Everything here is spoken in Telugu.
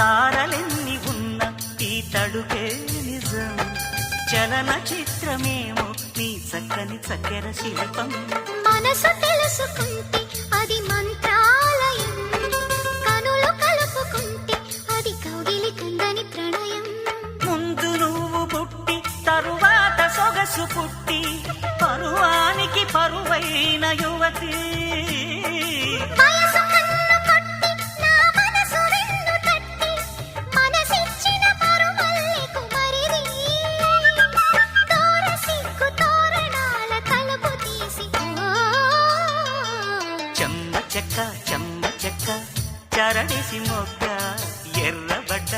తారలెన్ని ఉన్న ఈ తడుకే నిజం చలన చిత్రమేమో నీ చక్కని చక్కెర శిల్పం మనసు తెలుసుకుంటే అది మంత్రాలయం కనులు కలుపుకుంటే అది కౌగిలి కందని ప్రణయం ముందు నువ్వు పుట్టి తరువాత సొగసు పుట్టి పరువానికి పరువైన యువతి వయసు కన్ను కొట్టి నా మనసు వెన్ను తట్టి మనసిచ్చిన పరుమల్లెకు మరిది తోర సిగ్గు తోరణాల తలుపు తీసి చెమ్మ చెక్క చరణేసి మొక్క ఎర్రబడ్డ